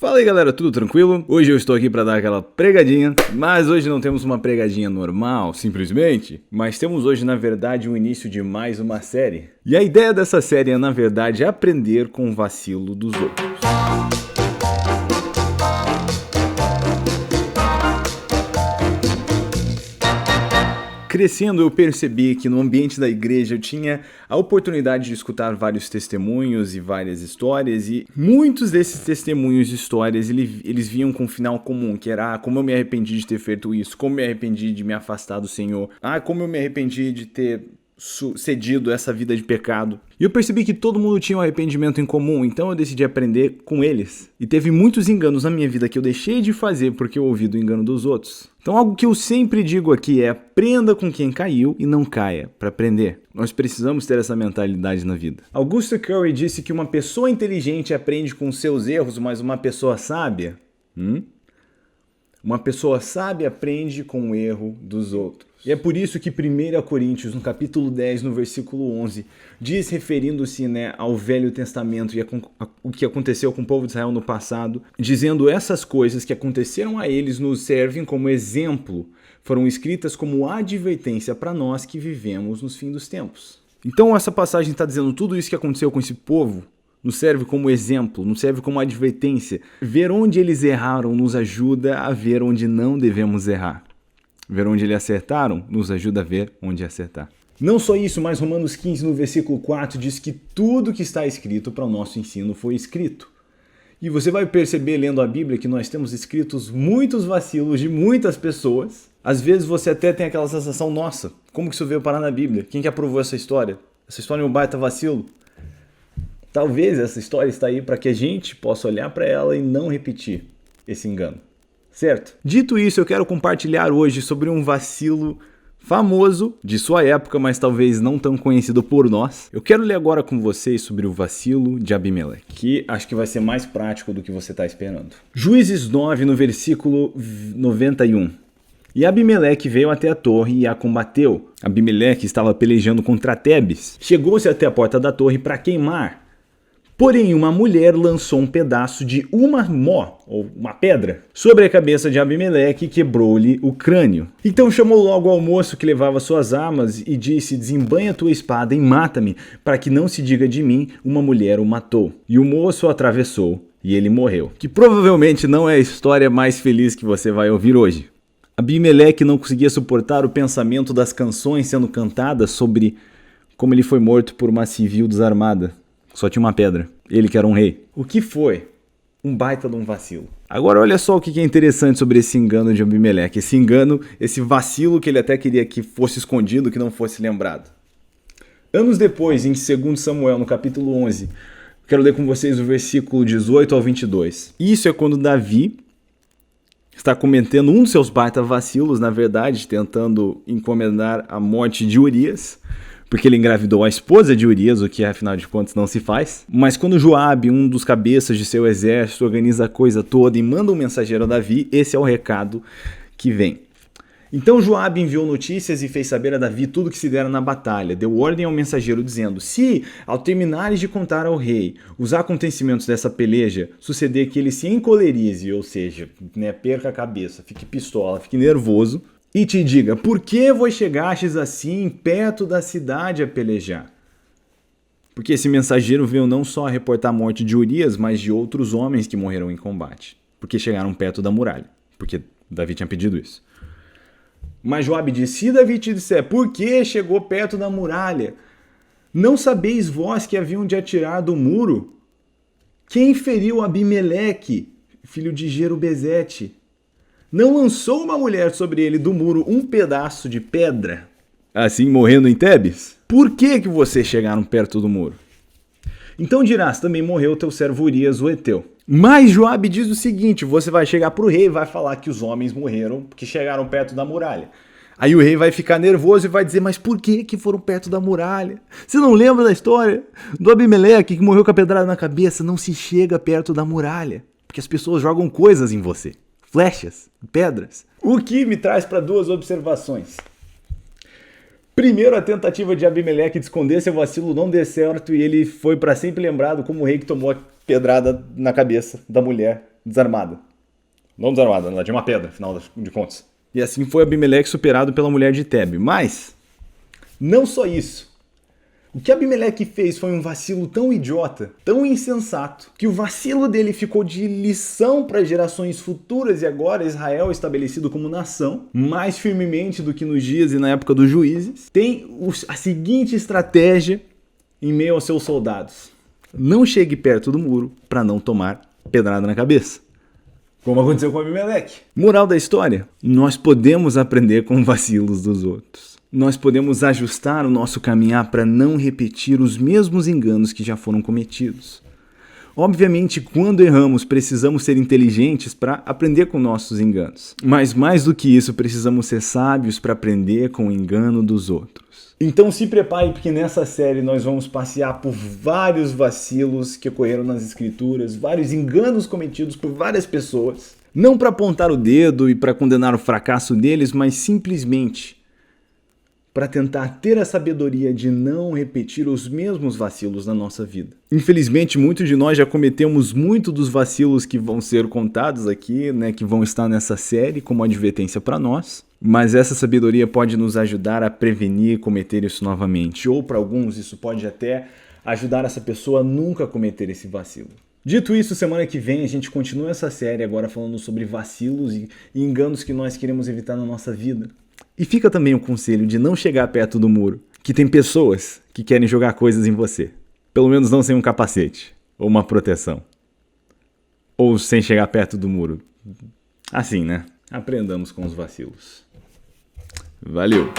Fala aí galera, tudo tranquilo? Hoje eu estou aqui para dar aquela pregadinha, mas hoje não temos uma pregadinha normal, simplesmente, mas temos hoje na verdade o início de mais uma série. E a ideia dessa série é na verdade aprender com o vacilo dos outros. Crescendo, eu percebi que no ambiente da igreja eu tinha a oportunidade de escutar vários testemunhos e várias histórias, e muitos desses testemunhos e histórias eles vinham com um final comum, que era como eu me arrependi de ter feito isso, como eu me arrependi de me afastar do Senhor, como eu me arrependi de ter cedido essa vida de pecado. E eu percebi que todo mundo tinha um arrependimento em comum, então eu decidi aprender com eles. E teve muitos enganos na minha vida que eu deixei de fazer porque eu ouvi do engano dos outros. Então algo que eu sempre digo aqui é: aprenda com quem caiu e não caia para aprender. Nós precisamos ter essa mentalidade na vida. Augusto Curry disse que uma pessoa inteligente aprende com seus erros, mas uma pessoa sábia... Uma pessoa sábia aprende com o erro dos outros. E é por isso que 1 Coríntios, no capítulo 10, no versículo 11, diz, referindo-se ao Velho Testamento e o que aconteceu com o povo de Israel no passado, dizendo: essas coisas que aconteceram a eles nos servem como exemplo, foram escritas como advertência para nós que vivemos nos fins dos tempos. Então essa passagem está dizendo tudo isso que aconteceu com esse povo, nos serve como exemplo, nos serve como advertência. Ver onde eles erraram nos ajuda a ver onde não devemos errar. Ver onde eles acertaram nos ajuda a ver onde acertar. Não só isso, mas Romanos 15, no versículo 4, diz que tudo que está escrito para o nosso ensino foi escrito. E você vai perceber, lendo a Bíblia, que nós temos escritos muitos vacilos de muitas pessoas. Às vezes você até tem aquela sensação: nossa, como que isso veio parar na Bíblia? Quem que aprovou essa história? Essa história é um baita vacilo. Talvez essa história está aí para que a gente possa olhar para ela e não repetir esse engano, certo? Dito isso, eu quero compartilhar hoje sobre um vacilo famoso de sua época, mas talvez não tão conhecido por nós. Eu quero ler agora com vocês sobre o vacilo de Abimeleque, que acho que vai ser mais prático do que você está esperando. Juízes 9, no versículo 91. E Abimeleque veio até a torre e a combateu. Abimeleque estava pelejando contra Tebes. Chegou-se até a porta da torre para queimar. Porém, uma mulher lançou um pedaço de uma pedra, sobre a cabeça de Abimeleque e quebrou-lhe o crânio. Então chamou logo ao moço que levava suas armas e disse: desembanha tua espada e mata-me, para que não se diga de mim, uma mulher o matou. E o moço o atravessou e ele morreu. Que provavelmente não é a história mais feliz que você vai ouvir hoje. Abimeleque não conseguia suportar o pensamento das canções sendo cantadas sobre como ele foi morto por uma civil desarmada. Só tinha uma pedra. Ele que era um rei. O que foi? Um baita de um vacilo. Agora olha só o que é interessante sobre esse engano de Abimeleque. Esse engano, esse vacilo que ele até queria que fosse escondido, que não fosse lembrado. Anos depois, em 2 Samuel, no capítulo 11, quero ler com vocês o versículo 18 ao 22. Isso é quando Davi está cometendo um dos seus baita vacilos, na verdade, tentando encomendar a morte de Urias, porque ele engravidou a esposa de Urias, o que afinal de contas não se faz. Mas quando Joabe, um dos cabeças de seu exército, organiza a coisa toda e manda um mensageiro a Davi, esse é o recado que vem. Então Joabe enviou notícias e fez saber a Davi tudo que se dera na batalha. Deu ordem ao mensageiro dizendo: se, ao terminares de contar ao rei os acontecimentos dessa peleja, suceder que ele se encolerize, ou seja, perca a cabeça, fique pistola, fique nervoso, e te diga: por que vos chegastes assim perto da cidade a pelejar? Porque esse mensageiro veio não só a reportar a morte de Urias, mas de outros homens que morreram em combate, porque chegaram perto da muralha, porque Davi tinha pedido isso. Mas Joabe disse: se Davi te disser por que chegou perto da muralha, não sabeis vós que haviam de atirar do muro? Quem feriu Abimeleque, filho de Jerubezete? Não lançou uma mulher sobre ele do muro um pedaço de pedra, assim morrendo em Tebes? Por que vocês chegaram perto do muro? Então dirás: também morreu teu servo Urias o Heteu. Mas Joabe diz o seguinte: você vai chegar para o rei e vai falar que os homens morreram porque chegaram perto da muralha. Aí o rei vai ficar nervoso e vai dizer: mas por que foram perto da muralha? Você não lembra da história do Abimeleque que morreu com a pedrada na cabeça? Não se chega perto da muralha, porque as pessoas jogam coisas em você. Flechas, pedras. O que me traz para duas observações. Primeiro, a tentativa de Abimeleque de esconder seu vacilo não deu certo e ele foi para sempre lembrado como o rei que tomou a pedrada na cabeça da mulher desarmada. Não desarmada, ela tinha uma pedra, afinal de contas. E assim foi Abimeleque superado pela mulher de Tebe. Mas, não só isso. O que Abimeleque fez foi um vacilo tão idiota, tão insensato, que o vacilo dele ficou de lição para gerações futuras e agora Israel, estabelecido como nação, mais firmemente do que nos dias e na época dos juízes, tem a seguinte estratégia em meio aos seus soldados. Não chegue perto do muro para não tomar pedrada na cabeça. Como aconteceu com Abimeleque. Moral da história, nós podemos aprender com vacilos dos outros. Nós podemos ajustar o nosso caminhar para não repetir os mesmos enganos que já foram cometidos. Obviamente, quando erramos, precisamos ser inteligentes para aprender com nossos enganos. Mas mais do que isso, precisamos ser sábios para aprender com o engano dos outros. Então se prepare, porque nessa série nós vamos passear por vários vacilos que ocorreram nas escrituras, vários enganos cometidos por várias pessoas. Não para apontar o dedo e para condenar o fracasso deles, mas simplesmente para tentar ter a sabedoria de não repetir os mesmos vacilos na nossa vida. Infelizmente, muitos de nós já cometemos muito dos vacilos que vão ser contados aqui, né, que vão estar nessa série como advertência para nós, mas essa sabedoria pode nos ajudar a prevenir cometer isso novamente, ou para alguns isso pode até ajudar essa pessoa a nunca cometer esse vacilo. Dito isso, semana que vem a gente continua essa série agora falando sobre vacilos e enganos que nós queremos evitar na nossa vida. E fica também o conselho de não chegar perto do muro, que tem pessoas que querem jogar coisas em você. Pelo menos não sem um capacete, ou uma proteção. Ou sem chegar perto do muro. Assim, né? Aprendamos com os vacilos. Valeu!